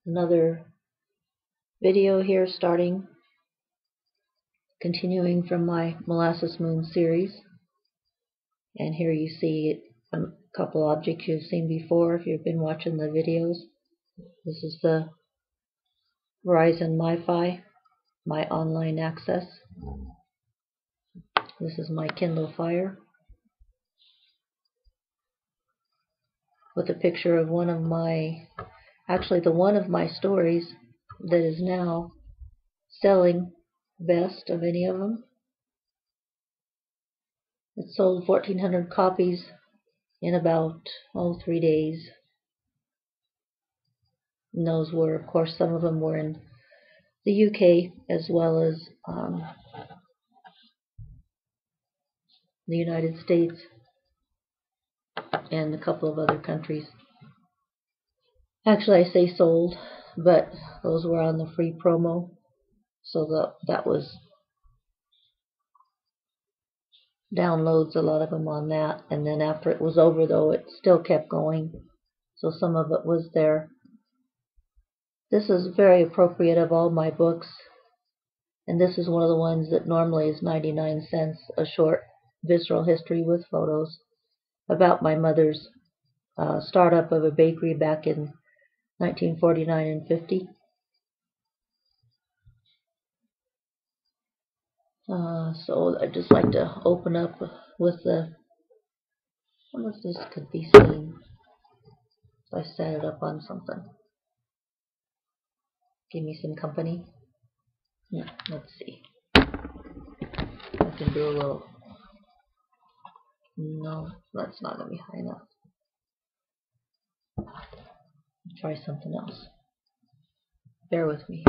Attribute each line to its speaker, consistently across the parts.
Speaker 1: Another video here continuing from my Molasses Moon series. And here you see a couple objects you've seen before if you've been watching the videos. This is the Verizon MiFi, my online access. This is my Kindle Fire with a picture of one of my stories that is now selling best of any of them. It sold 1,400 copies in about 3 days. And those were, of course, some of them were in the UK as well as the United States and a couple of other countries. Actually, I say sold, but those were on the free promo, so that was downloads, a lot of them on that. And then after it was over, though, it still kept going, so some of it was there. This is very appropriate of all my books, and this is one of the ones that normally is 99 cents, a short visceral history with photos about my mother's startup of a bakery back in 1949 and 50. So I'd just like to open up with I wonder if this could be seen if I set it up on something. Give me some company. Let's see. I can do a little. No, that's not going to be high enough. Try something else. Bear with me.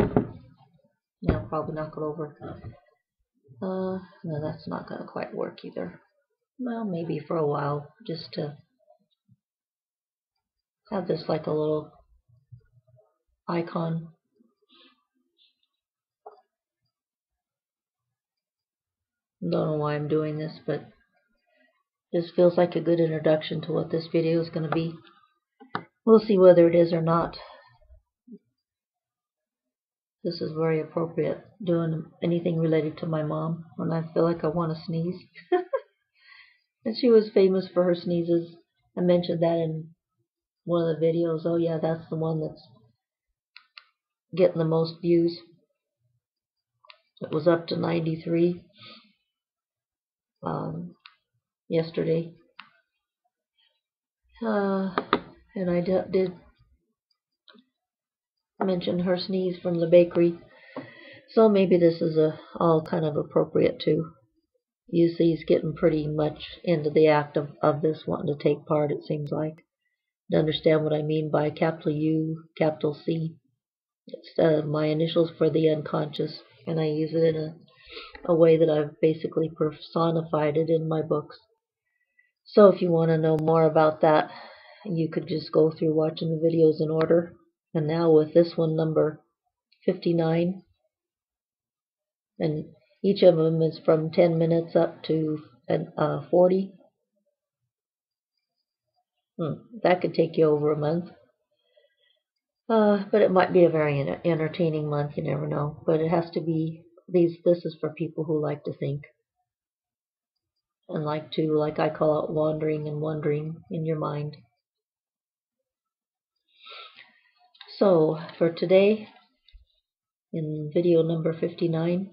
Speaker 1: Yeah, I'll probably knock it over. No, that's not going to quite work either. Well, maybe for a while, just to have this like a little icon. Don't know why I'm doing this, but this feels like a good introduction to what this video is going to be. We'll see whether it is or not. This is very appropriate, doing anything related to my mom when I feel like I want to sneeze. And she was famous for her sneezes. I mentioned that in one of the videos. Oh yeah, that's the one that's getting the most views. It was up to 93 yesterday. And I did mention her sneeze from the bakery. So maybe this is all kind of appropriate too. You see, he's getting pretty much into the act of this, wanting to take part, it seems like. To understand what I mean by capital U, capital C. It's my initials for the unconscious, and I use it in a way that I've basically personified it in my books. So if you want to know more about that, you could just go through watching the videos in order. And now with this one, number 59, and each of them is from 10 minutes up to 40. That could take you over a month. But it might be a very entertaining month, you never know. But it has to be, this is for people who like to think. And like to, like I call it, wandering and wondering in your mind. So, for today, in video number 59,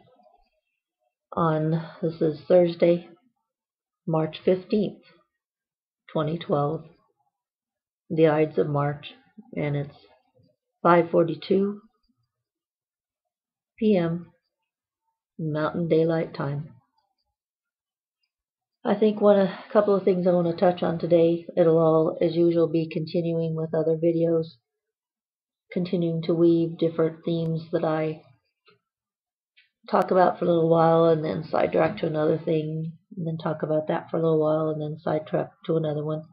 Speaker 1: this is Thursday, March 15th, 2012, the Ides of March, and it's 5:42 p.m. Mountain Daylight Time. I think a couple of things I want to touch on today. It'll all, as usual, be continuing with other videos, continuing to weave different themes that I talk about for a little while and then sidetrack to another thing, and then talk about that for a little while and then sidetrack to another one,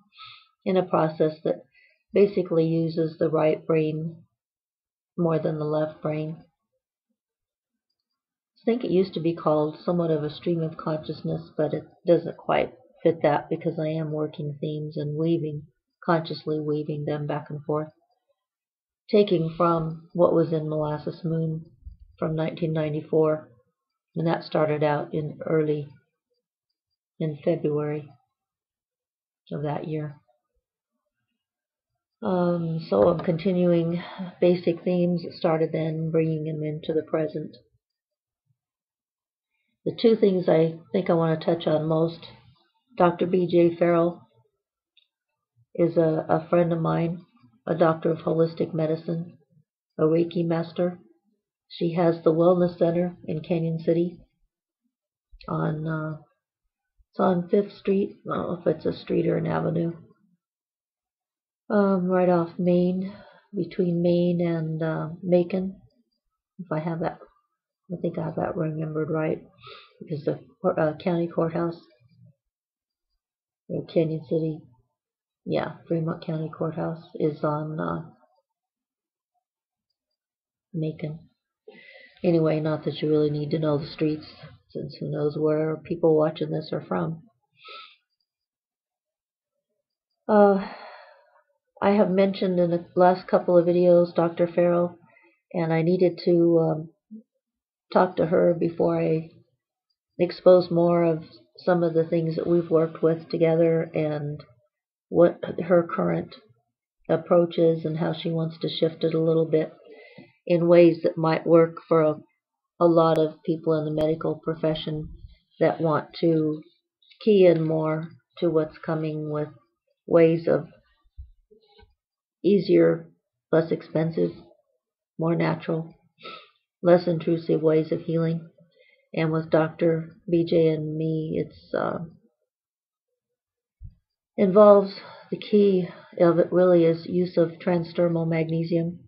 Speaker 1: in a process that basically uses the right brain more than the left brain. I think it used to be called somewhat of a stream of consciousness, but it doesn't quite fit that because I am working themes and weaving consciously weaving them back and forth, taking from what was in Molasses Moon from 1994, and that started out in February of that year. So I'm continuing basic themes that started then, bringing them into the present. The two things I think I want to touch on most, Dr. B.J. Ferrell is a friend of mine, a doctor of holistic medicine, a Reiki master. She has the Wellness Center in Canyon City it's on 5th Street. I don't know if it's a street or an avenue. Right off Main, between Main and Macon, if I have that. I think I have that remembered right, because the county courthouse, or Canyon City, Fremont County Courthouse is on Macon. Anyway, not that you really need to know the streets, since who knows where people watching this are from. I have mentioned in the last couple of videos Dr. Ferrell, and I needed to talk to her before I expose more of some of the things that we've worked with together and what her current approach is and how she wants to shift it a little bit in ways that might work for a lot of people in the medical profession that want to key in more to what's coming with ways of easier, less expensive, more natural, less intrusive ways of healing. And with Dr. BJ and me, it's involves the key of it really is use of transdermal magnesium,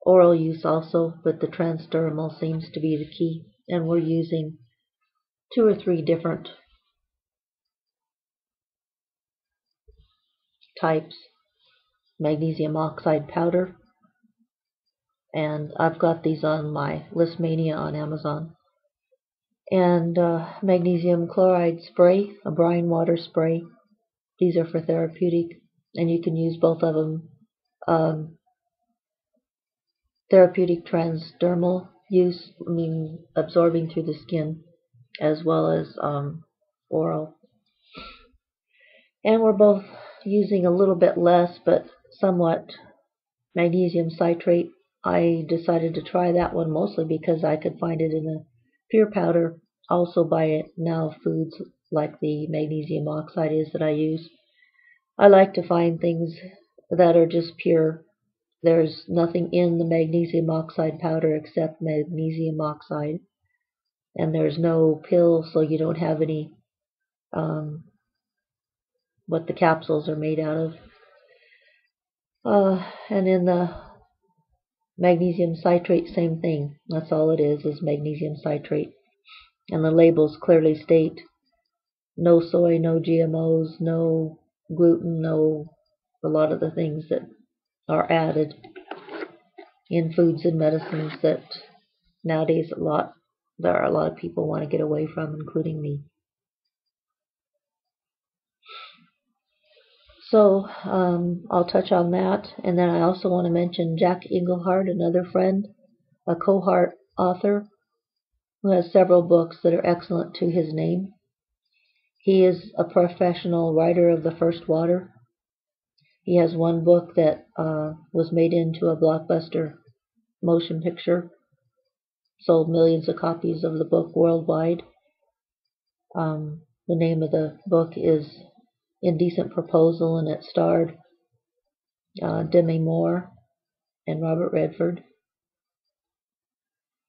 Speaker 1: oral use also, but the transdermal seems to be the key. And we're using 2 or 3 different types. Magnesium oxide powder, and I've got these on my Listmania on Amazon, and magnesium chloride spray, a brine water spray. These are for therapeutic, and you can use both of them. Therapeutic transdermal use, absorbing through the skin, as well as oral. And we're both using a little bit less, but somewhat, magnesium citrate. I decided to try that one mostly because I could find it in a pure powder. Also buy it now foods like the magnesium oxide is that I use. I like to find things that are just pure. There's nothing in the magnesium oxide powder except magnesium oxide. And there's no pill, so you don't have any what the capsules are made out of. And in the magnesium citrate, same thing. That's all it is magnesium citrate. And the labels clearly state no soy, no GMOs, no gluten, no a lot of the things that are added in foods and medicines that nowadays there are a lot of people want to get away from, including me. So I'll touch on that, and then I also want to mention Jack Engelhard, another friend, a cohort author who has several books that are excellent to his name. He is a professional writer of the first water. He has one book that was made into a blockbuster motion picture, sold millions of copies of the book worldwide. The name of the book is Indecent Proposal, and it starred Demi Moore and Robert Redford.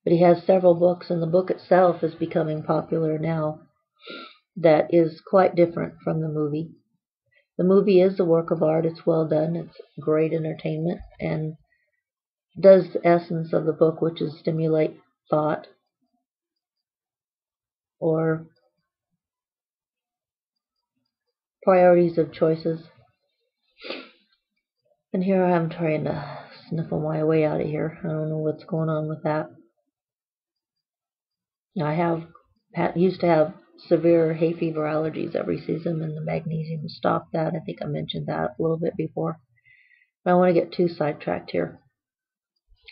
Speaker 1: But he has several books, and the book itself is becoming popular now. That is quite different from the movie. The movie is a work of art. It's well done. It's great entertainment and does the essence of the book, which is stimulate thought or priorities of choices. And here I am trying to sniffle my way out of here. I don't know what's going on with that. I used to have severe hay fever allergies every season, and the magnesium stopped that. I think I mentioned that a little bit before. But I want to get too sidetracked here.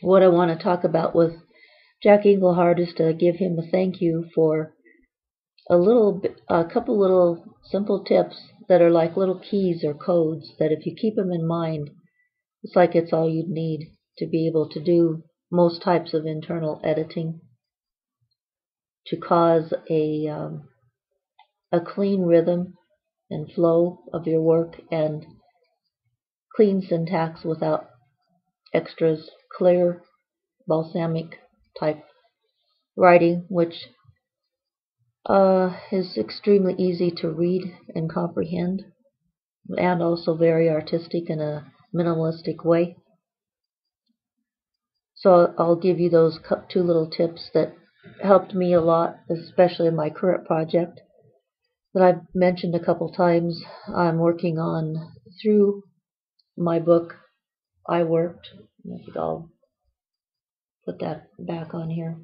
Speaker 1: What I want to talk about with Jack Engelhard is to give him a thank you for a couple little simple tips that are like little keys or codes that if you keep them in mind, it's like it's all you'd need to be able to do most types of internal editing, to cause a clean rhythm and flow of your work, and clean syntax without extras, clear, balsamic type writing, which is extremely easy to read and comprehend, and also very artistic in a minimalistic way. So I'll give you those two little tips that helped me a lot, especially in my current project that I've mentioned a couple times. I'm working on through my book, I Worked. I think I'll put that back on here.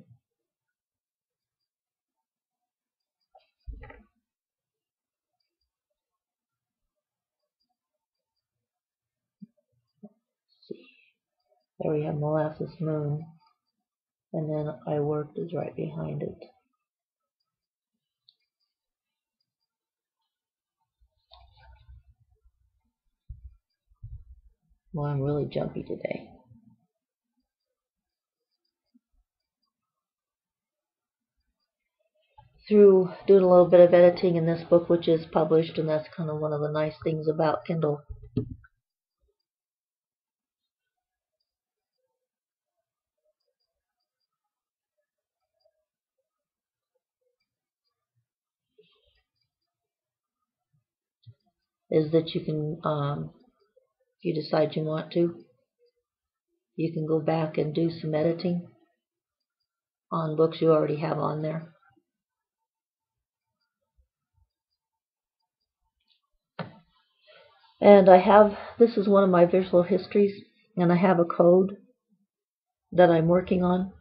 Speaker 1: There we have Molasses Moon, and then I Worked is right behind it. Well, I'm really jumpy today. Through doing a little bit of editing in this book, which is published, and that's kind of one of the nice things about Kindle. Is that you can, if you decide you want to, you can go back and do some editing on books you already have on there. And this is one of my visual histories, and I have a code that I'm working on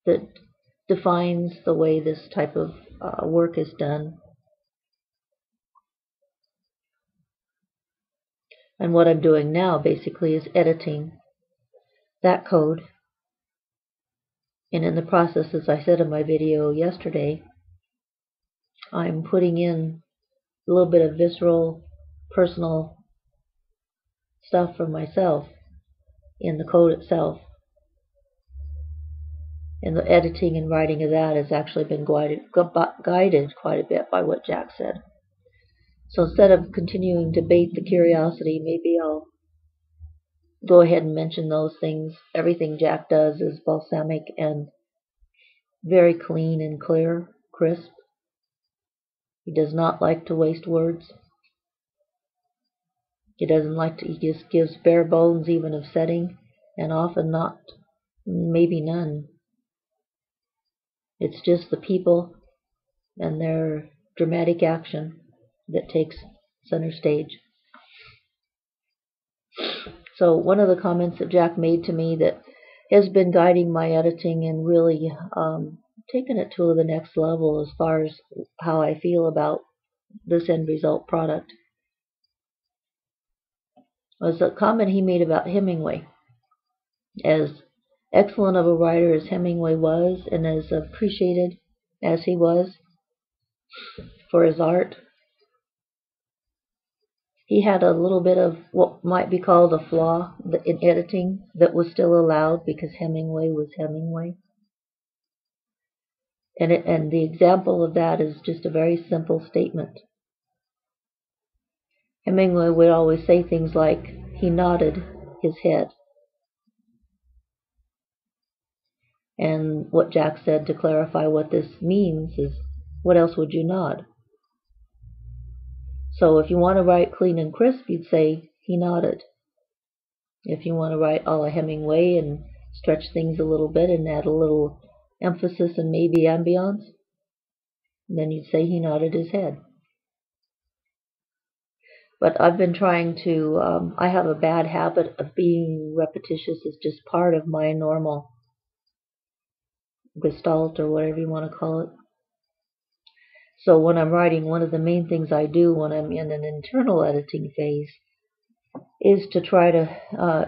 Speaker 1: that defines the way this type of work is done. And what I'm doing now basically is editing that code. And in the process, as I said in my video yesterday, I'm putting in a little bit of visceral, personal stuff from myself in the code itself. And the editing and writing of that has actually been guided quite a bit by what Jack said. So instead of continuing to bait the curiosity, maybe I'll go ahead and mention those things. Everything Jack does is balsamic and very clean and clear, crisp. He does not like to waste words. He just gives bare bones even of setting, and often not, maybe none. It's just the people and their dramatic action that takes center stage. So one of the comments that Jack made to me that has been guiding my editing and really taken it to the next level as far as how I feel about this end result product was a comment he made about Hemingway. As excellent of a writer as Hemingway was, and as appreciated as he was for his art, he had a little bit of what might be called a flaw in editing that was still allowed because Hemingway was Hemingway. And the example of that is just a very simple statement. Hemingway would always say things like, he nodded his head. And what Jack said to clarify what this means is, what else would you nod? So if you want to write clean and crisp, you'd say, he nodded. If you want to write a la Hemingway and stretch things a little bit and add a little emphasis and maybe ambiance, then you'd say he nodded his head. But I've been trying to, I have a bad habit of being repetitious. It's just part of my normal gestalt or whatever you want to call it. So when I'm writing, one of the main things I do when I'm in an internal editing phase is to try to,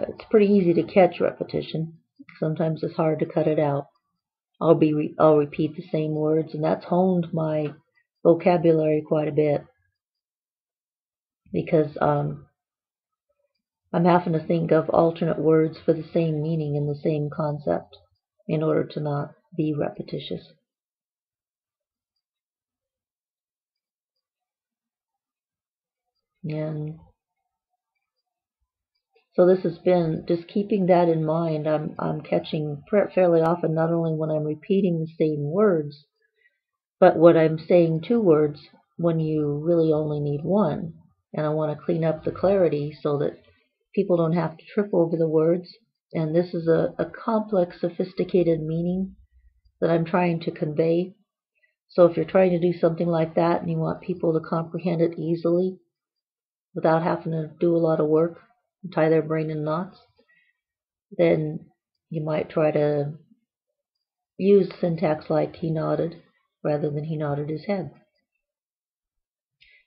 Speaker 1: it's pretty easy to catch repetition. Sometimes it's hard to cut it out. I'll repeat the same words, and that's honed my vocabulary quite a bit, because I'm having to think of alternate words for the same meaning and the same concept in order to not be repetitious. And so this has been just keeping that in mind. I'm catching fairly often, not only when I'm repeating the same words, but when I'm saying two words when you really only need one. And I want to clean up the clarity so that people don't have to trip over the words. And this is a complex, sophisticated meaning that I'm trying to convey. So if you're trying to do something like that and you want people to comprehend it easily without having to do a lot of work and tie their brain in knots, then you might try to use syntax like he nodded rather than he nodded his head.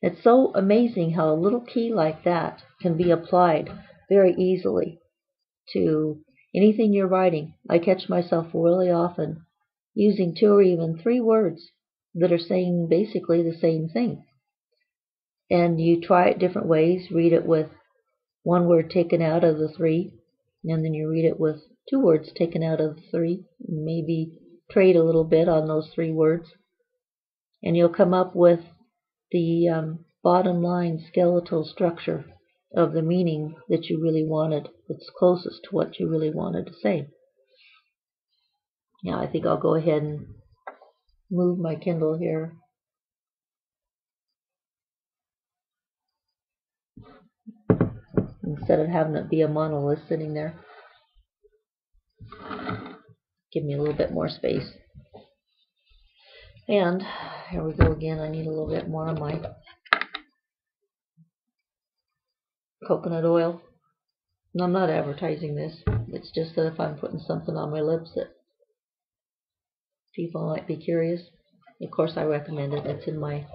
Speaker 1: It's so amazing how a little key like that can be applied very easily to anything you're writing. I catch myself really often using 2 or even 3 words that are saying basically the same thing. And you try it different ways. Read it with 1 word taken out of the 3, and then you read it with 2 words taken out of the 3. Maybe trade a little bit on those 3 words, and you'll come up with the bottom line skeletal structure of the meaning that you really wanted, that's closest to what you really wanted to say. Now I think I'll go ahead and move my Kindle here. Instead of having it be a monolith sitting there. Give me a little bit more space. And here we go again. I need a little bit more of my coconut oil. And I'm not advertising this. It's just that if I'm putting something on my lips that people might be curious. Of course, I recommend it. It's in my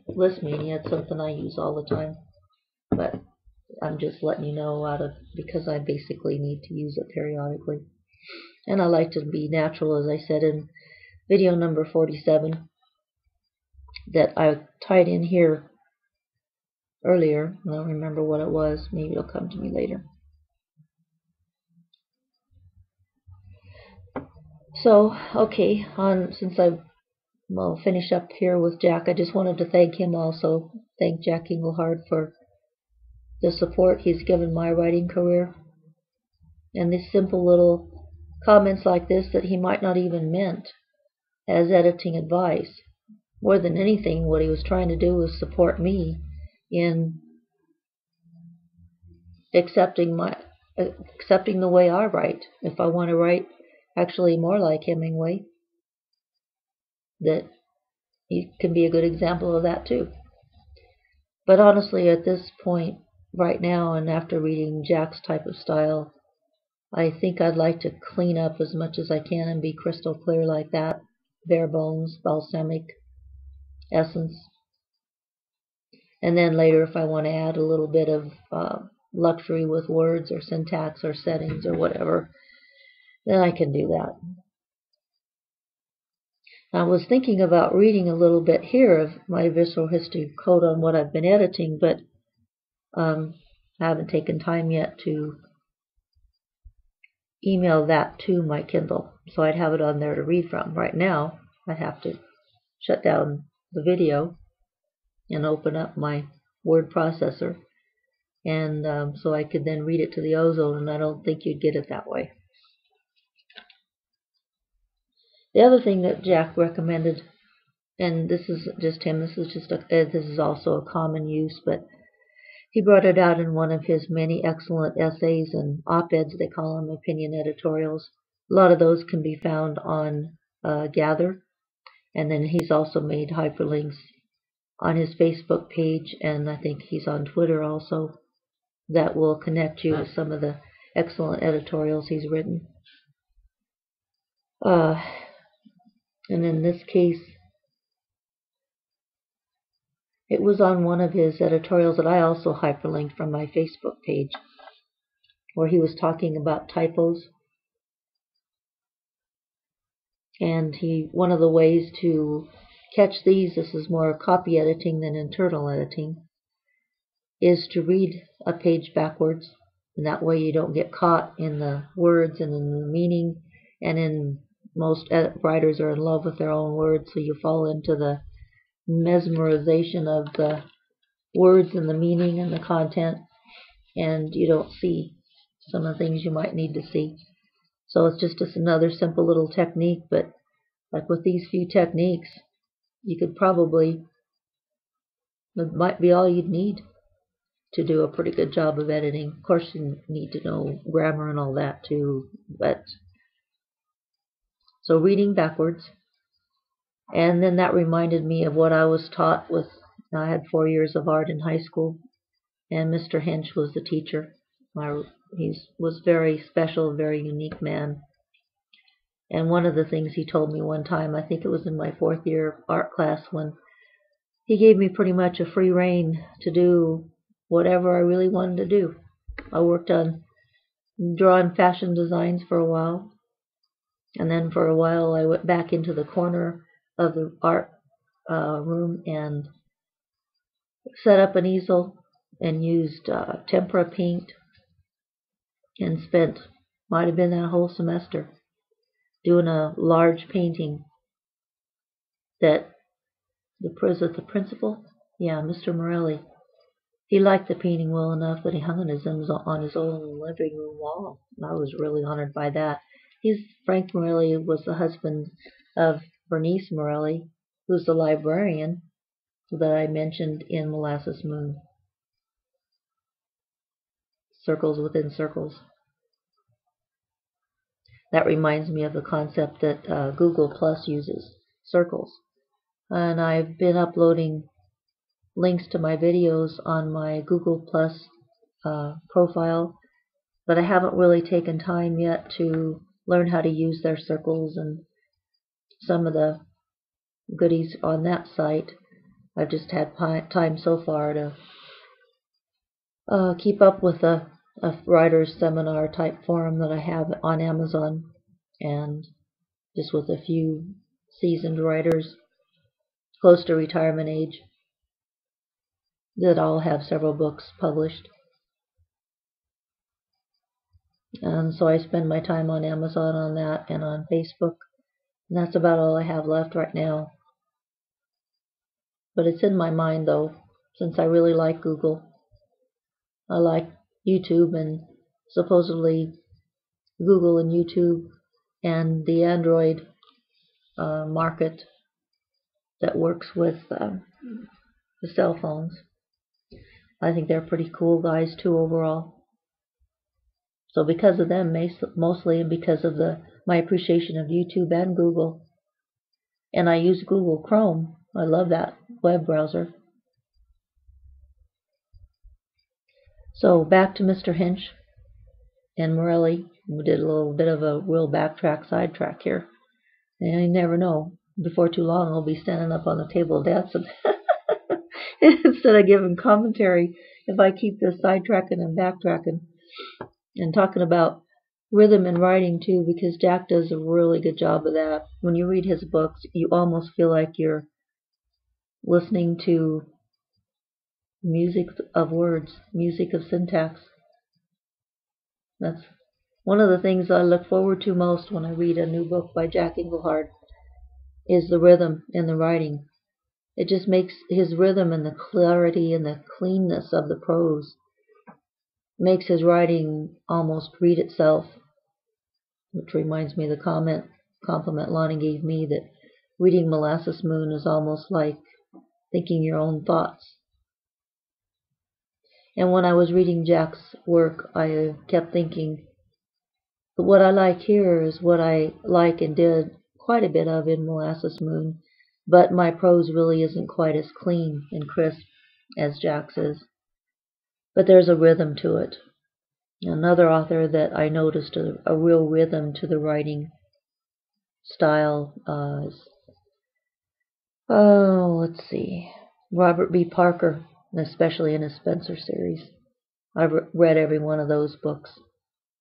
Speaker 1: list mania. It's something I use all the time. But I'm just letting you know because I basically need to use it periodically. And I like to be natural, as I said in video number 47, that I tied in here earlier. I don't remember what it was. Maybe it'll come to me later. So, okay, since I've finished up here with Jack, I just wanted to thank him also. Thank Jack Engelhard for the support he's given my writing career. And these simple little comments like this that he might not even meant as editing advice. More than anything, what he was trying to do was support me in accepting the way I write. If I want to write actually more like Hemingway, that he can be a good example of that too. But honestly, at this point right now, and after reading Jack's type of style, I think I'd like to clean up as much as I can and be crystal clear like that. Bare bones, balsamic essence. And then later, if I want to add a little bit of luxury with words or syntax or settings or whatever, then I can do that. I was thinking about reading a little bit here of my visual history code on what I've been editing, but I haven't taken time yet to email that to my Kindle, so I'd have it on there to read from. Right now, I'd have to shut down the video and open up my word processor, and so I could then read it to the ozone, and I don't think you'd get it that way. The other thing that Jack recommended, and this is just him, this is also a common use, but he brought it out in one of his many excellent essays and op-eds, they call them, opinion editorials. A lot of those can be found on Gather, and then he's also made hyperlinks on his Facebook page, and I think he's on Twitter also, that will connect you with some of the excellent editorials he's written. And in this case, It was on one of his editorials that I also hyperlinked from my Facebook page, where he was talking about typos. And one of the ways to catch these, this is more copy editing than internal editing, is to read a page backwards. And that way you don't get caught in the words and in the meaning. And most writers are in love with their own words, so you fall into the mesmerization of the words and the meaning and the content, and you don't see some of the things you might need to see. So it's just another simple little technique, but like with these few techniques, you could probably, it might be all you'd need to do a pretty good job of editing. Of course, you need to know grammar and all that too, but so reading backwards. And then that reminded me of what I was taught with, I had 4 years of art in high school, and Mr. Hinch was the teacher. He was very special, very unique man. And one of the things he told me one time, I think it was in my 4th year art class, when he gave me pretty much a free rein to do whatever I really wanted to do. I worked on drawing fashion designs for a while, and then for a while I went back into the corner of the art room and set up an easel and used tempera paint, and spent, might have been that whole semester, doing a large painting that the principal, yeah, Mr. Morelli, he liked the painting well enough that he hung it on his own living room wall. And I was really honored by that. Frank Morelli was the husband of Bernice Morelli, who's the librarian that I mentioned in Molasses Moon. Circles within circles. That reminds me of the concept that Google Plus uses, circles. And I've been uploading links to my videos on my Google Plus profile, but I haven't really taken time yet to learn how to use their circles and some of the goodies on that site. I've just had time so far to keep up with a writer's seminar type forum that I have on Amazon, and just with a few seasoned writers close to retirement age that all have several books published. And so I spend my time on Amazon on that and on Facebook, and that's about all I have left right now. But it's in my mind though, since I really like Google. I like YouTube, and supposedly Google and YouTube and the Android market that works with the cell phones. I think they're pretty cool guys too overall. So because of them mostly, and because of my appreciation of YouTube and Google, and I use Google Chrome. I love that web browser. So back to Mr. Hinch and Morelli. We did a little bit of a real sidetrack here. And you never know. Before too long, I'll be standing up on the table dancing instead of giving commentary, if I keep this sidetracking and backtracking and talking about rhythm and writing too, because Jack does a really good job of that. When you read his books, you almost feel like you're listening to music of words, music of syntax. That's one of the things I look forward to most when I read a new book by Jack Engelhard, is the rhythm in the writing. It just makes his rhythm and the clarity and the cleanness of the prose makes his writing almost read itself, which reminds me of the compliment Lonnie gave me, that reading Molasses Moon is almost like thinking your own thoughts. And when I was reading Jack's work, I kept thinking, what I like here is what I like and did quite a bit of in Molasses Moon, but my prose really isn't quite as clean and crisp as Jack's is. But there's a rhythm to it. Another author that I noticed a real rhythm to the writing style is, let's see, Robert B. Parker, especially in his Spencer series. I've read every one of those books,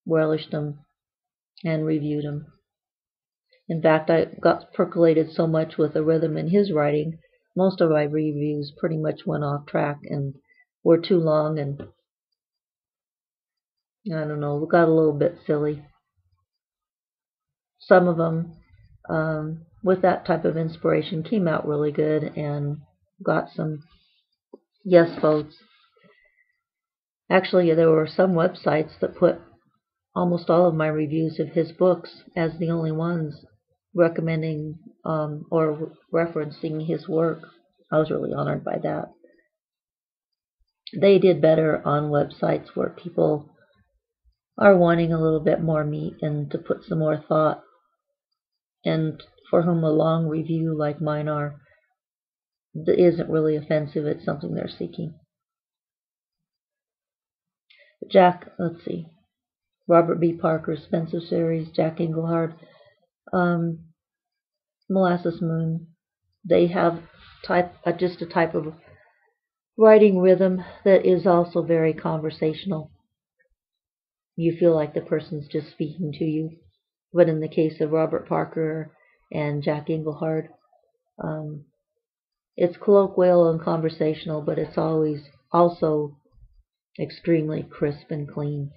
Speaker 1: relished them, and reviewed them. In fact, I got percolated so much with the rhythm in his writing, most of my reviews pretty much went off track and were too long, and I don't know, got a little bit silly. Some of them, with that type of inspiration, came out really good and got some yes votes. Actually, there were some websites that put almost all of my reviews of his books as the only ones recommending or referencing his work. I was really honored by that. They did better on websites where people are wanting a little bit more meat and to put some more thought, and for whom a long review like mine isn't really offensive. It's something they're seeking. Let's see, Robert B. Parker's Spencer series, Jack Engelhard, Molasses Moon. They have just a type of writing rhythm that is also very conversational. You feel like the person's just speaking to you. But in the case of Robert Parker and Jack Engelhard, it's colloquial and conversational, but it's always also extremely crisp and clean.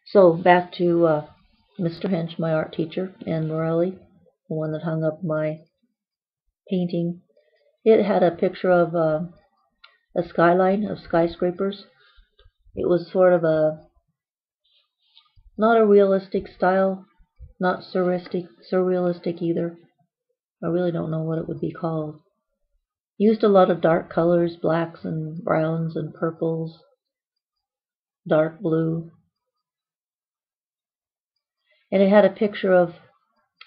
Speaker 1: So back to Mr. Hench, my art teacher, and Morelli, the one that hung up my painting. It had a picture of a skyline of skyscrapers. It was sort of not a realistic style, not surrealistic either. I really don't know what it would be called. Used a lot of dark colors, blacks and browns and purples, dark blue. And it had a picture of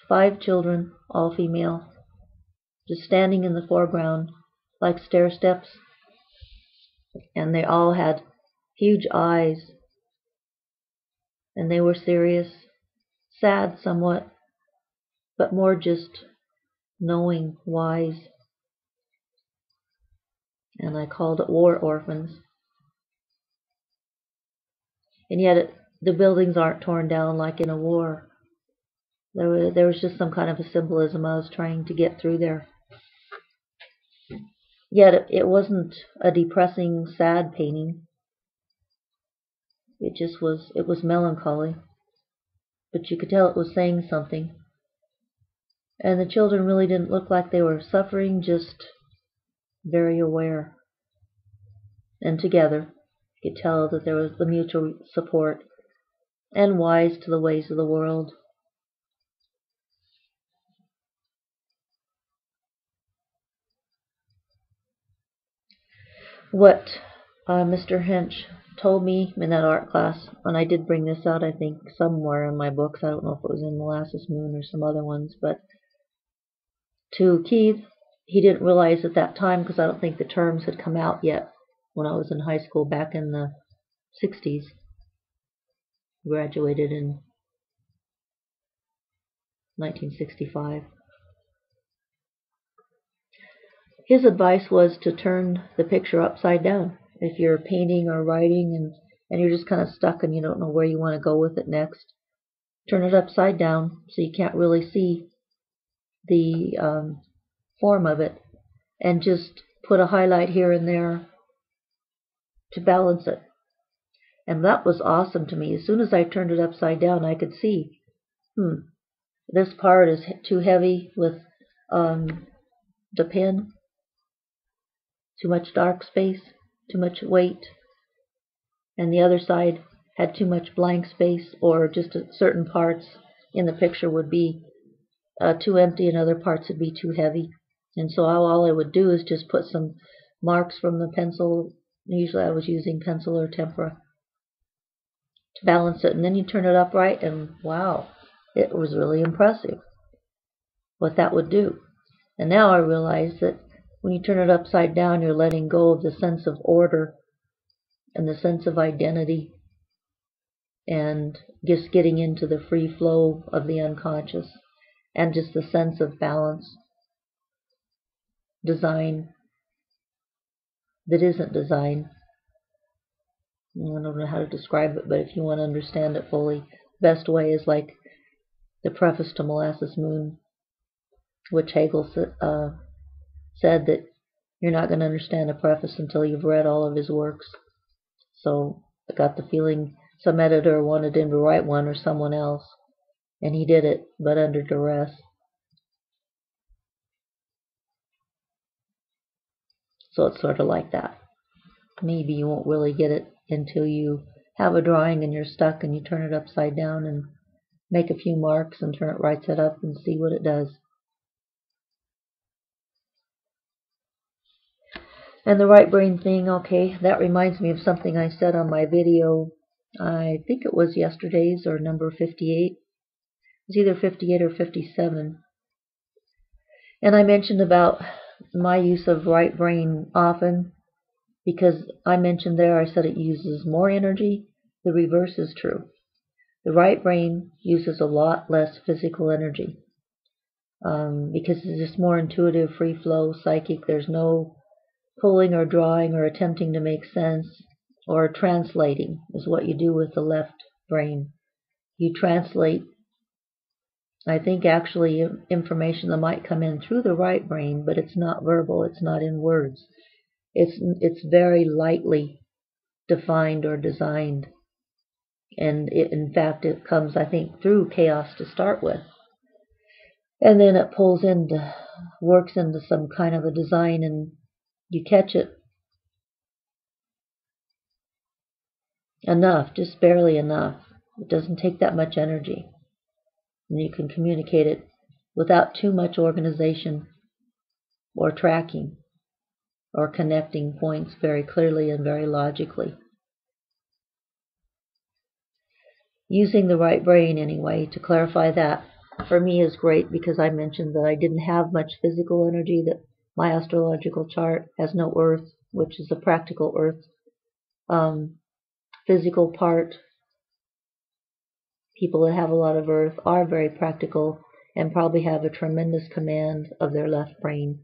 Speaker 1: 5 children, all female, just standing in the foreground like stair steps. And they all had huge eyes. And they were serious, sad somewhat, but more just knowing, wise. And I called it War Orphans. And yet the buildings aren't torn down like in a war. There was just some kind of a symbolism I was trying to get through there. Yet it wasn't a depressing, sad painting. It was melancholy. But you could tell it was saying something. And the children really didn't look like they were suffering, just very aware. And together, you could tell that there was the mutual support and wise to the ways of the world. What Mr. Hench told me in that art class, and I did bring this out, I think, somewhere in my books. I don't know if it was in Molasses Moon or some other ones, but to Keith, he didn't realize at that time, because I don't think the terms had come out yet when I was in high school back in the 60s. Graduated in 1965. His advice was to turn the picture upside down. If you're painting or writing and you're just kind of stuck and you don't know where you want to go with it next, turn it upside down so you can't really see the form of it, and just put a highlight here and there to balance it. And that was awesome to me. As soon as I turned it upside down, I could see, this part is too heavy with the pen, too much dark space, too much weight, and the other side had too much blank space, or just certain parts in the picture would be too empty and other parts would be too heavy. And so all I would do is just put some marks from the pencil. Usually I was using pencil or tempera to balance it, and then you turn it upright, and wow, it was really impressive what that would do. And now I realize that when you turn it upside down, you're letting go of the sense of order and the sense of identity, and just getting into the free flow of the unconscious. and just the sense of balance, design that isn't design. I don't know how to describe it, but if you want to understand it fully, the best way is like the preface to Molasses Moon, which Hegel said that you're not going to understand a preface until you've read all of his works. So I got the feeling some editor wanted him to write one, or someone else, and he did it, but under duress. So it's sort of like that. Maybe you won't really get it until you have a drawing and you're stuck and you turn it upside down and make a few marks and turn it right side up and see what it does. And the right brain thing, okay, that reminds me of something I said on my video. I think it was yesterday's, or number 58. It was either 58 or 57. And I mentioned about my use of right brain often, because I mentioned there, I said it uses more energy. The reverse is true. The right brain uses a lot less physical energy because it's just more intuitive, free flow, psychic. There's no pulling or drawing or attempting to make sense, or translating is what you do with the left brain. You translate, I think, actually information that might come in through the right brain, but it's not verbal, it's not in words. It's very lightly defined or designed. And in fact, it comes, I think, through chaos to start with. And then it works into some kind of a design, and you catch it enough, just barely enough. It doesn't take that much energy. And you can communicate it without too much organization or tracking or connecting points very clearly and very logically. Using the right brain, anyway, to clarify that, for me is great, because I mentioned that I didn't have much physical energy, that my astrological chart has no earth, which is a practical earth physical part. People that have a lot of earth are very practical and probably have a tremendous command of their left brain.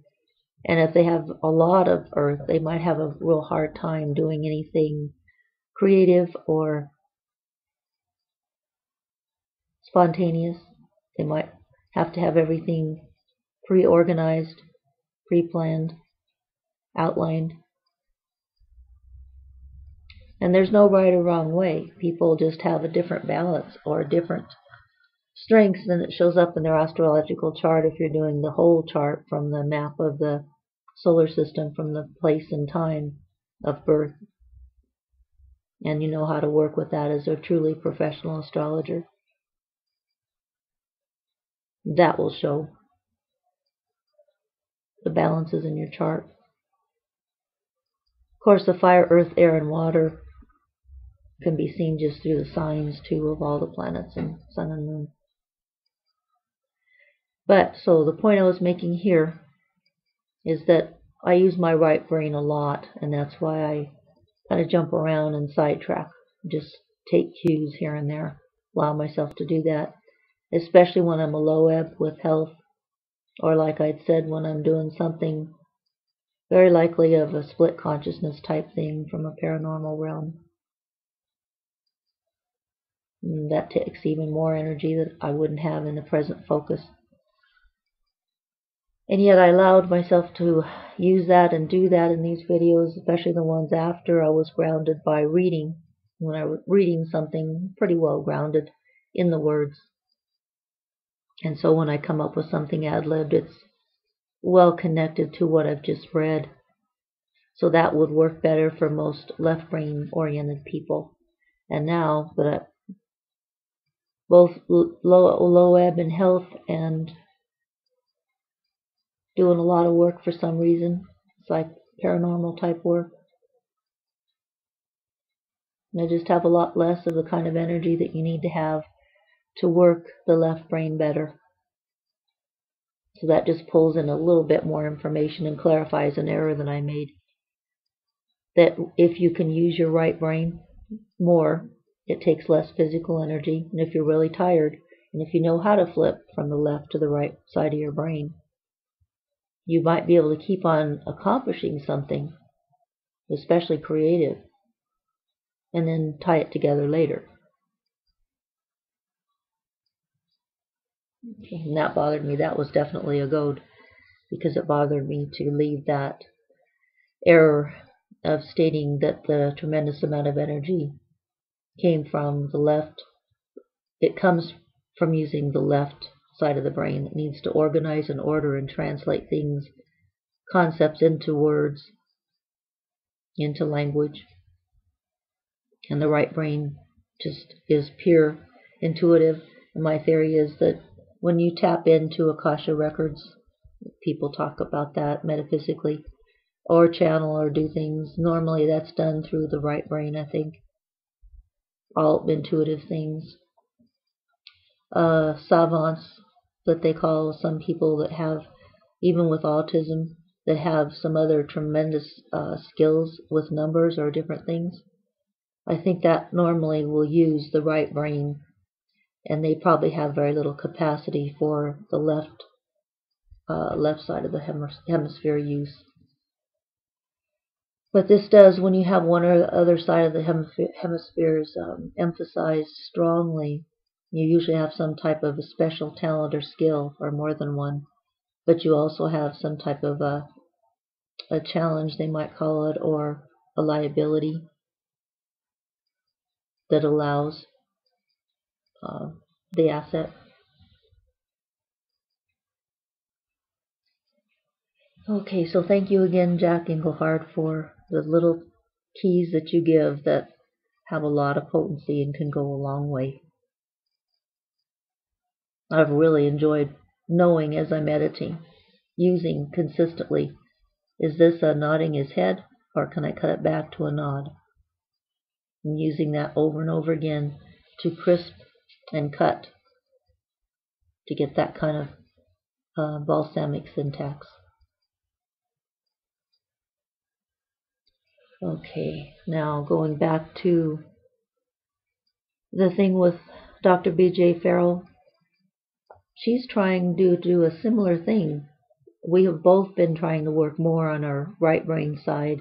Speaker 1: And if they have a lot of earth, they might have a real hard time doing anything creative or spontaneous. They might have to have everything pre-organized, pre-planned, outlined. And there's no right or wrong way. People just have a different balance or a different strengths, and it shows up in their astrological chart if you're doing the whole chart from the map of the solar system, from the place and time of birth. And you know how to work with that as a truly professional astrologer. That will show the balances in your chart. Of course, the fire, earth, air, and water can be seen just through the signs, too, of all the planets and sun and moon. But, so the point I was making here is that I use my right brain a lot, and that's why I kind of jump around and sidetrack. Just take cues here and there, allow myself to do that, especially when I'm a low ebb with health, or like I'd said, when I'm doing something very likely of a split consciousness type thing from a paranormal realm. And that takes even more energy that I wouldn't have in the present focus. And yet I allowed myself to use that and do that in these videos, especially the ones after I was grounded by reading. When I was reading something, pretty well grounded in the words. And so when I come up with something ad-libbed, it's well connected to what I've just read. So that would work better for most left brain oriented people. And now that I both low ebb in health and doing a lot of work for some reason, it's like paranormal type work, and I just have a lot less of the kind of energy that you need to have to work the left brain better. So that just pulls in a little bit more information and clarifies an error that I made. That if you can use your right brain more, it takes less physical energy. And if you're really tired, And if you know how to flip from the left to the right side of your brain, you might be able to keep on accomplishing something, especially creative, and then tie it together later. Okay, and that bothered me. That was definitely a goad, because it bothered me to leave that error of stating that the tremendous amount of energy came from the left. It comes from using the left side of the brain. It needs to organize and order and translate things, concepts into words, into language. And the right brain just is pure intuitive. And my theory is that when you tap into Akasha records, people talk about that metaphysically, or channel or do things. Normally that's done through the right brain, I think. All intuitive things. Savants, that they call some people that have, even with autism, that have some other tremendous skills with numbers or different things. I think that normally will use the right brain, and they probably have very little capacity for the left side of the hemisphere use. But this does, when you have one or the other side of the hemispheres emphasized strongly, you usually have some type of a special talent or skill, or more than one. But you also have some type of a challenge, they might call it, or a liability that allows the asset. Okay, so thank you again, Jack Engelhard, for the little keys that you give that have a lot of potency and can go a long way. I've really enjoyed knowing as I'm editing, using consistently, is this a nodding his head, or can I cut it back to a nod? And using that over and over again to crisp and cut to get that kind of balsamic syntax. Okay, now going back to the thing with Dr. B.J. Ferrell. She's trying to do a similar thing. We have both been trying to work more on our right brain side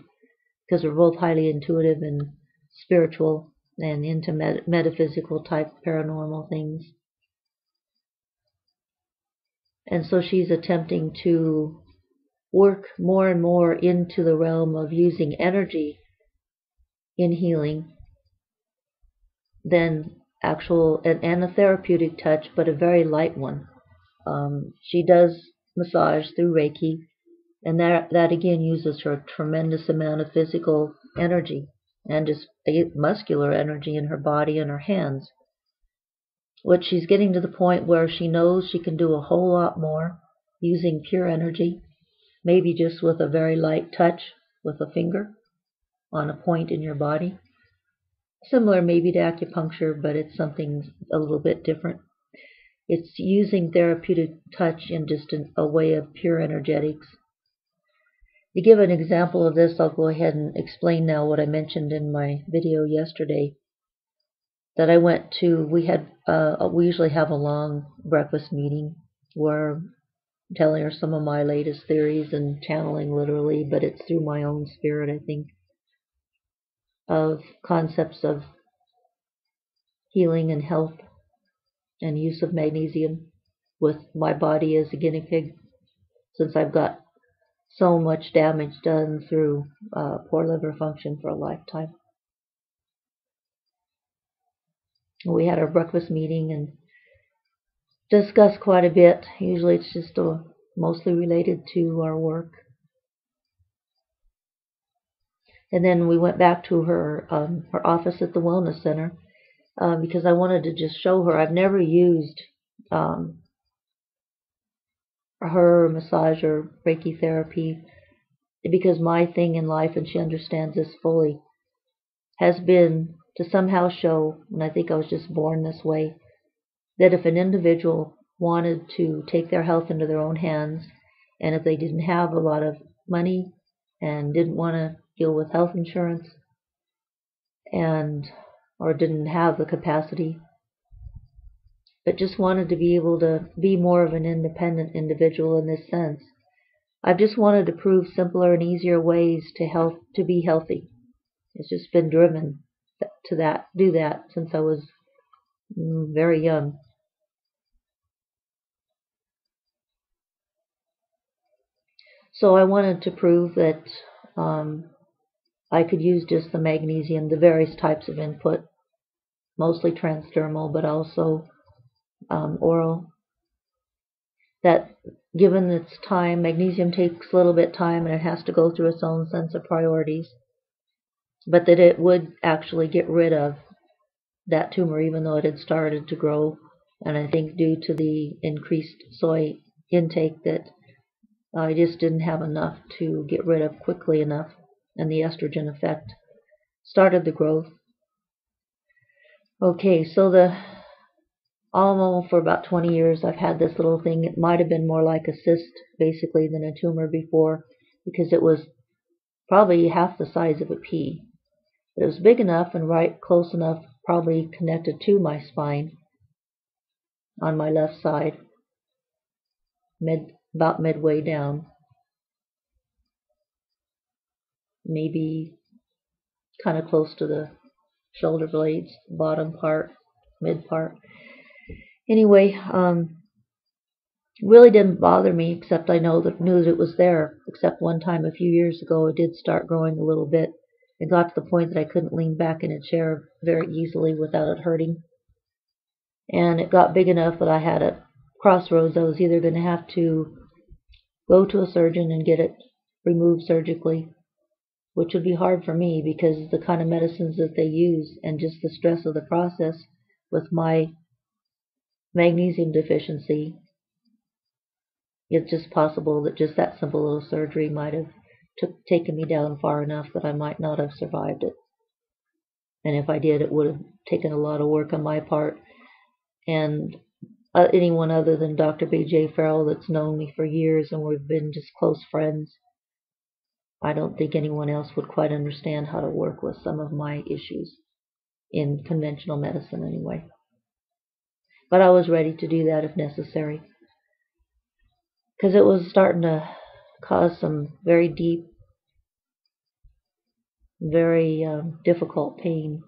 Speaker 1: because we're both highly intuitive and spiritual and into metaphysical type paranormal things. And so she's attempting to work more and more into the realm of using energy in healing than actual and a therapeutic touch, but a very light one. She does massage through Reiki, and that again uses her tremendous amount of physical energy and just muscular energy in her body and her hands. What she's getting to the point where she knows she can do a whole lot more using pure energy, maybe just with a very light touch with a finger on a point in your body. Similar maybe to acupuncture, but it's something a little bit different. It's using therapeutic touch in just a way of pure energetics. To give an example of this, I'll go ahead and explain now what I mentioned in my video yesterday. That I went to, we usually have a long breakfast meeting where I'm telling her some of my latest theories and channeling literally, but it's through my own spirit, I think, of concepts of healing and health and use of magnesium with my body as a guinea pig, since I've got so much damage done through poor liver function for a lifetime. We had our breakfast meeting and discussed quite a bit. Usually it's just mostly related to our work. And then we went back to her office at the Wellness Center because I wanted to just show her. I've never used her massage or Reiki therapy because my thing in life, and she understands this fully, has been to somehow show, and I think I was just born this way, that if an individual wanted to take their health into their own hands, and if they didn't have a lot of money and didn't want to deal with health insurance or didn't have the capacity, but just wanted to be able to be more of an independent individual in this sense. I've just wanted to prove simpler and easier ways to be healthy. It's just been driven to do that since I was very young. So I wanted to prove that I could use just the magnesium, the various types of input, mostly transdermal, but also oral. That given its time, magnesium takes a little bit of time and it has to go through its own sense of priorities, but that it would actually get rid of that tumor even though it had started to grow. And I think due to the increased soy intake that I just didn't have enough to get rid of quickly enough, and the estrogen effect started the growth. Okay, so almost for about 20 years I've had this little thing. It might have been more like a cyst basically than a tumor before, because it was probably half the size of a pea. But it was big enough and right close enough, probably connected to my spine on my left side, about midway down, maybe kind of close to the shoulder blades, bottom part, mid part. Anyway, really didn't bother me, except I knew that it was there. Except one time a few years ago, it did start growing a little bit. It got to the point that I couldn't lean back in a chair very easily without it hurting. And it got big enough that I had a crossroads. I was either going to have to go to a surgeon and get it removed surgically, which would be hard for me because the kind of medicines that they use and just the stress of the process with my magnesium deficiency, it's just possible that just that simple little surgery might have taken me down far enough that I might not have survived it. And if I did, it would have taken a lot of work on my part. And anyone other than Dr. B.J. Ferrell that's known me for years and we've been just close friends, I don't think anyone else would quite understand how to work with some of my issues in conventional medicine anyway. But I was ready to do that if necessary, because it was starting to cause some very deep, very difficult pain.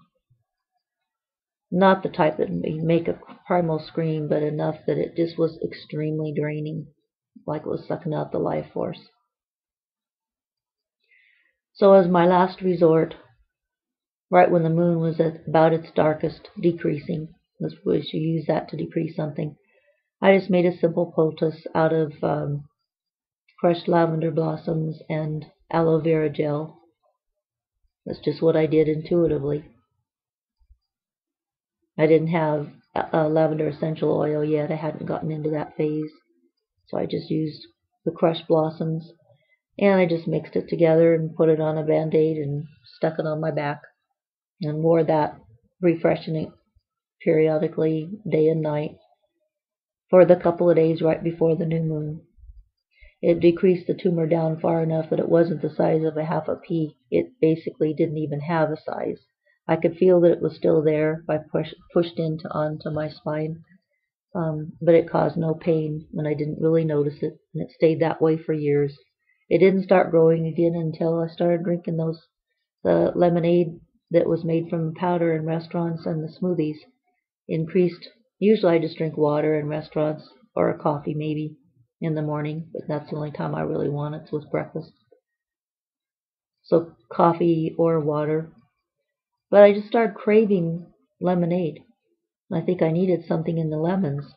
Speaker 1: Not the type that would make a primal scream, but enough that it just was extremely draining, like it was sucking out the life force. So as my last resort, right when the moon was at about its darkest, decreasing, was you use that to decrease something, I just made a simple poultice out of crushed lavender blossoms and aloe vera gel. That's just what I did intuitively. I didn't have lavender essential oil yet. I hadn't gotten into that phase. So I just used the crushed blossoms, and I just mixed it together and put it on a Band-Aid and stuck it on my back and wore that, refreshing it periodically, day and night, for the couple of days right before the new moon. It decreased the tumor down far enough that it wasn't the size of a half a pea. It basically didn't even have a size. I could feel that it was still there if I pushed onto my spine, but it caused no pain, and I didn't really notice it, and it stayed that way for years. It didn't start growing again until I started drinking the lemonade that was made from the powder in restaurants, and the smoothies increased. Usually I just drink water in restaurants, or a coffee maybe in the morning, but that's the only time I really want it, with breakfast. So coffee or water. But I just started craving lemonade. I think I needed something in the lemons.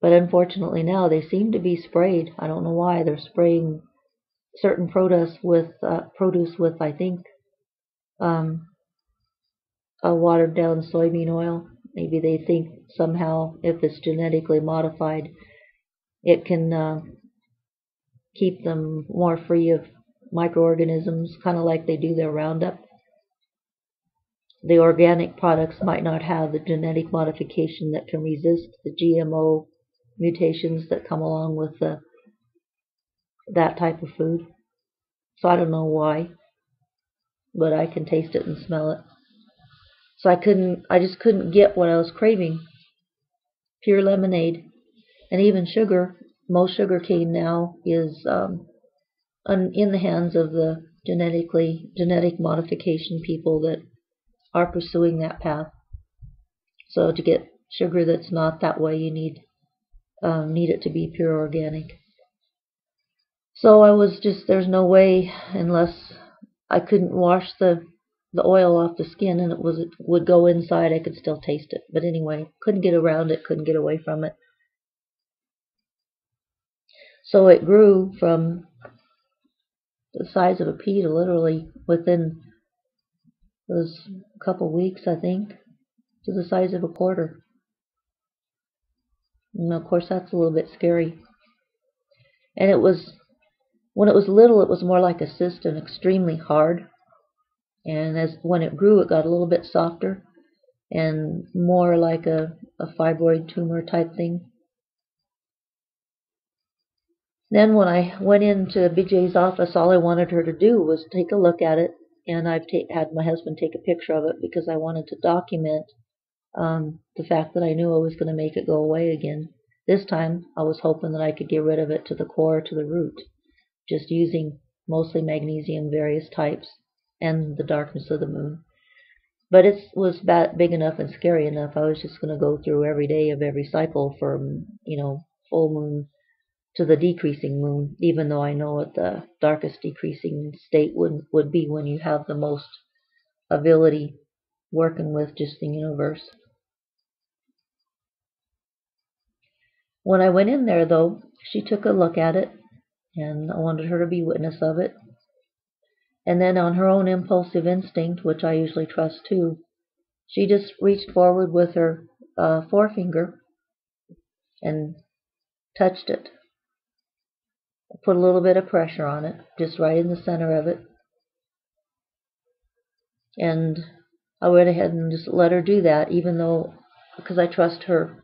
Speaker 1: But unfortunately now they seem to be sprayed. I don't know why. They're spraying certain produce with I think, a watered down soybean oil. Maybe they think somehow if it's genetically modified, it can keep them more free of microorganisms, kind of like they do their Roundup. The organic products might not have the genetic modification that can resist the GMO mutations that come along with that type of food. So I don't know why, but I can taste it and smell it. So I just couldn't get what I was craving. pure lemonade, and even sugar. Most sugar cane now is in the hands of the genetic modification people that are pursuing that path. So to get sugar that's not that way, you need it to be pure organic. So there's no way, unless I couldn't wash the oil off the skin and it would go inside, I could still taste it. But anyway, couldn't get around it, couldn't get away from it. So it grew from the size of a pea to literally within those couple weeks, I think, to the size of a quarter. And of course, that's a little bit scary. And when it was little, it was more like a cyst and extremely hard. And when it grew, it got a little bit softer and more like a fibroid tumor type thing. Then when I went into BJ's office, all I wanted her to do was take a look at it, and I've had my husband take a picture of it because I wanted to document the fact that I knew I was going to make it go away again. This time, I was hoping that I could get rid of it to the core, to the root, just using mostly magnesium, various types, and the darkness of the moon. But it was big enough and scary enough. I was just going to go through every day of every cycle from, full moon to the decreasing moon, even though I know what the darkest decreasing state would be when you have the most ability working with just the universe. When I went in there, though, she took a look at it, and I wanted her to be witness of it. And then on her own impulsive instinct, which I usually trust too, she just reached forward with her forefinger and touched it. Put a little bit of pressure on it, just right in the center of it. And I went ahead and just let her do that, because I trust her.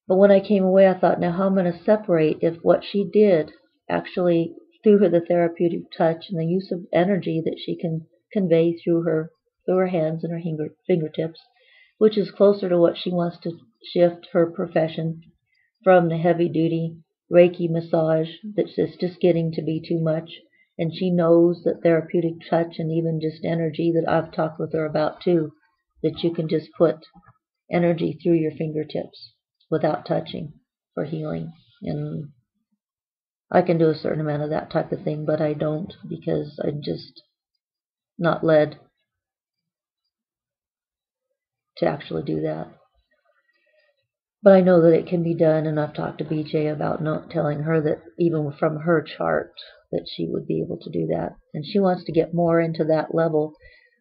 Speaker 1: But when I came away, I thought, now how am I going to separate if what she did actually through her the therapeutic touch and the use of energy that she can convey through her hands and her fingertips, which is closer to what she wants to shift her profession from the heavy-duty Reiki massage that's just getting to be too much. And she knows that therapeutic touch and even just energy that I've talked with her about too, that you can just put energy through your fingertips without touching for healing. And I can do a certain amount of that type of thing, but I don't, because I'm just not led to actually do that. But I know that it can be done, and I've talked to BJ about not telling her that even from her chart that she would be able to do that. And she wants to get more into that level,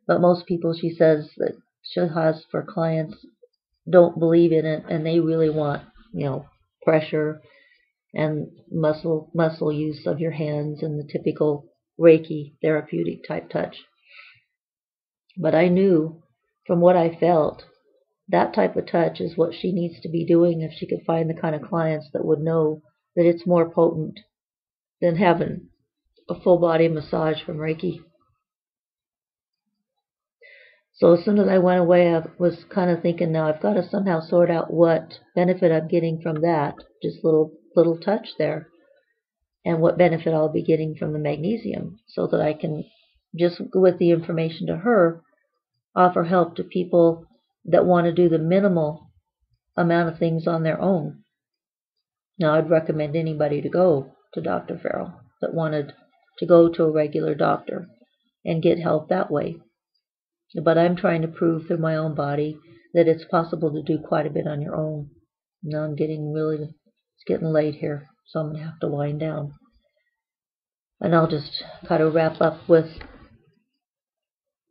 Speaker 1: but most people, she says, that she has for clients don't believe in it, and they really want, pressure and muscle use of your hands and the typical Reiki therapeutic type touch. But I knew from what I felt, that type of touch is what she needs to be doing if she could find the kind of clients that would know that it's more potent than having a full body massage from Reiki. So as soon as I went away, I was kind of thinking, now I've got to somehow sort out what benefit I'm getting from that, just little touch there, and what benefit I'll be getting from the magnesium, so that I can, just with the information to her, offer help to people that want to do the minimal amount of things on their own. Now, I'd recommend anybody to go to Dr. Ferrell that wanted to go to a regular doctor and get help that way. But I'm trying to prove through my own body that it's possible to do quite a bit on your own. Now it's getting late here, so I'm going to have to wind down. And I'll just kind of wrap up with,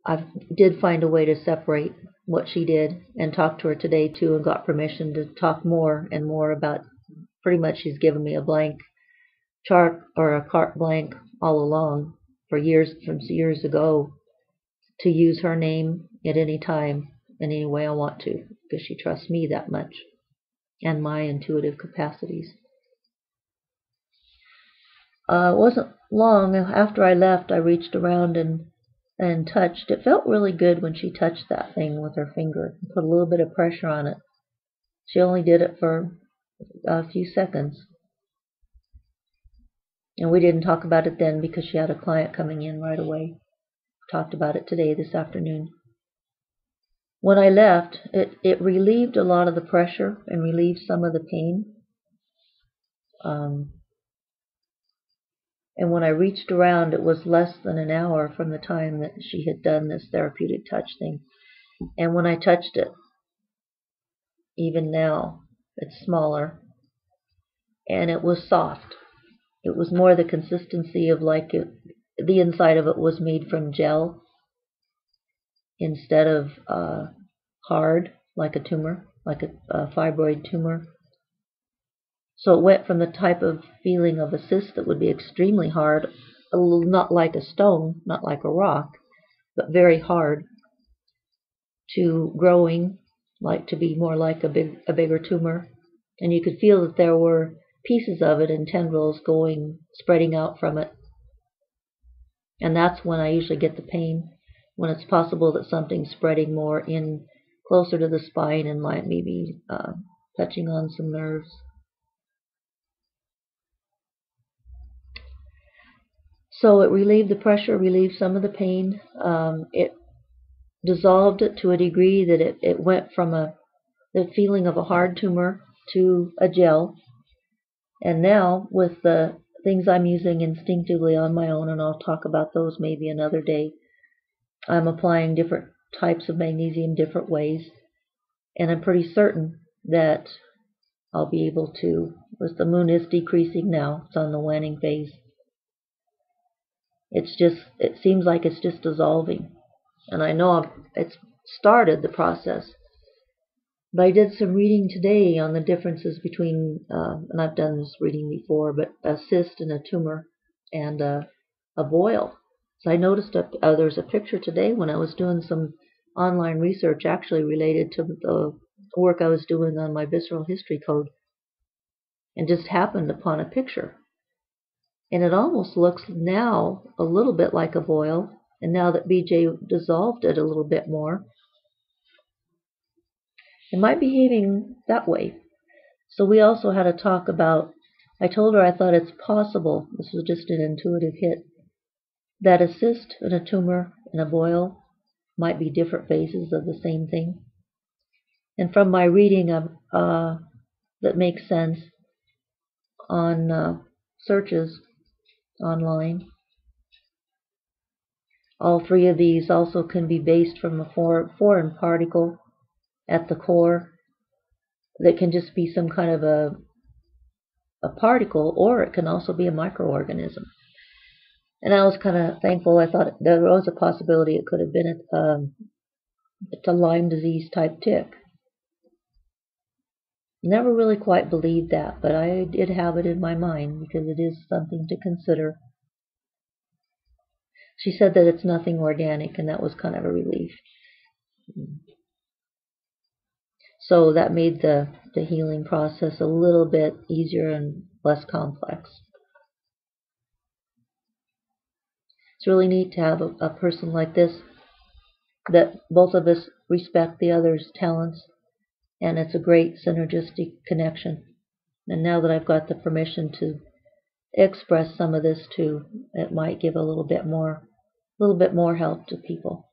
Speaker 1: I did find a way to separate what she did and talk to her today too, and got permission to talk more and more about, pretty much she's given me a blank chart, or a carte blanche all along from years ago, to use her name at any time in any way I want to, because she trusts me that much and my intuitive capacities. It wasn't long after I left, I reached around and touched. It felt really good when she touched that thing with her finger and put a little bit of pressure on it. She only did it for a few seconds. And we didn't talk about it then because she had a client coming in right away. Talked about it today, this afternoon. When I left, it relieved a lot of the pressure and relieved some of the pain. And when I reached around, it was less than an hour from the time that she had done this therapeutic touch thing. And when I touched it, even now, it's smaller. And it was soft. It was more the consistency of like the inside of it was made from gel instead of hard, like a tumor, like a fibroid tumor. So it went from the type of feeling of a cyst that would be extremely hard, not like a stone, not like a rock, but very hard, to growing, like to be more like a bigger tumor. And you could feel that there were pieces of it and tendrils spreading out from it. And that's when I usually get the pain, when it's possible that something's spreading more in closer to the spine and like maybe touching on some nerves. So it relieved the pressure, relieved some of the pain. It dissolved it to a degree that it went from the feeling of a hard tumor to a gel. And now with the things I'm using instinctively on my own, and I'll talk about those maybe another day, I'm applying different types of magnesium different ways. And I'm pretty certain that I'll be able to, as the moon is decreasing now, it's on the waning phase. It seems like it's just dissolving. And I know it's started the process. But I did some reading today on the differences between, and I've done this reading before, but a cyst and a tumor and a boil. So I noticed there's a picture today when I was doing some online research actually related to the work I was doing on my visceral history code, and just happened upon a picture. And it almost looks now a little bit like a boil, and now that BJ dissolved it a little bit more, it might be behaving that way. So we also had a talk about, I told her I thought it's possible, this was just an intuitive hit, that a cyst and a tumor and a boil might be different phases of the same thing. And from my reading of that makes sense on searches online, all three of these also can be based from a foreign particle at the core that can just be some kind of a particle, or it can also be a microorganism. And I was kind of thankful. I thought there was a possibility it could have been a Lyme disease type tick. Never really quite believed that, but I did have it in my mind because it is something to consider. She said that it's nothing organic, and that was kind of a relief. So that made the healing process a little bit easier and less complex. It's really neat to have a person like this, that both of us respect the other's talents, and it's a great synergistic connection. And now that I've got the permission to express some of this too, it might give a little bit more help to people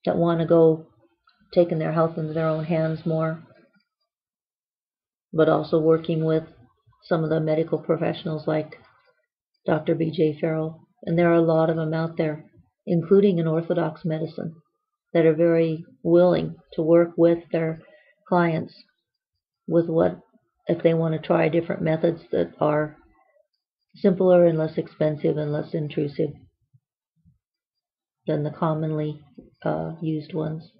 Speaker 1: that want to go taking their health into their own hands more, but also working with some of the medical professionals like Dr. B.J. Ferrell. And there are a lot of them out there, including in Orthodox medicine, that are very willing to work with their clients with if they want to try different methods that are simpler and less expensive and less intrusive than the commonly used ones.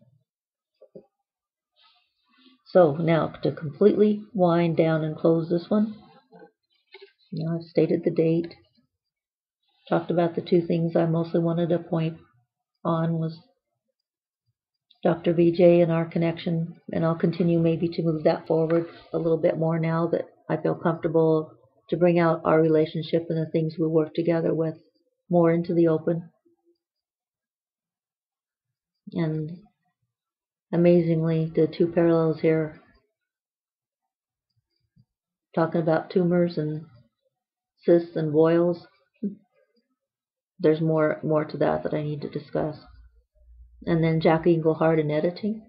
Speaker 1: So now to completely wind down and close this one, now I've stated the date, talked about the two things I mostly wanted to point on was Dr. BJ and our connection, and I'll continue maybe to move that forward a little bit more now that I feel comfortable to bring out our relationship and the things we work together with more into the open. And amazingly, the two parallels here talking about tumors and cysts and boils. There's more to that I need to discuss. And then Jack Engelhard and editing.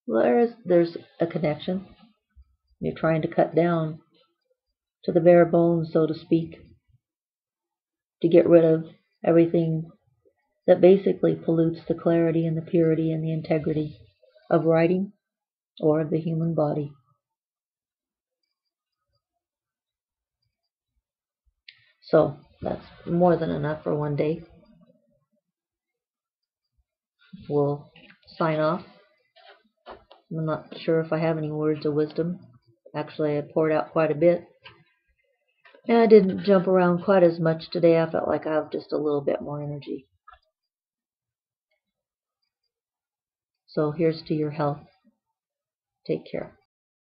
Speaker 1: Well, there's a connection. You're trying to cut down to the bare bones, so to speak, to get rid of everything that basically pollutes the clarity and the purity and the integrity of writing or of the human body. So that's more than enough for one day. We'll sign off. I'm not sure if I have any words of wisdom. Actually, I poured out quite a bit. And I didn't jump around quite as much today. I felt like I have just a little bit more energy. So here's to your health. Take care.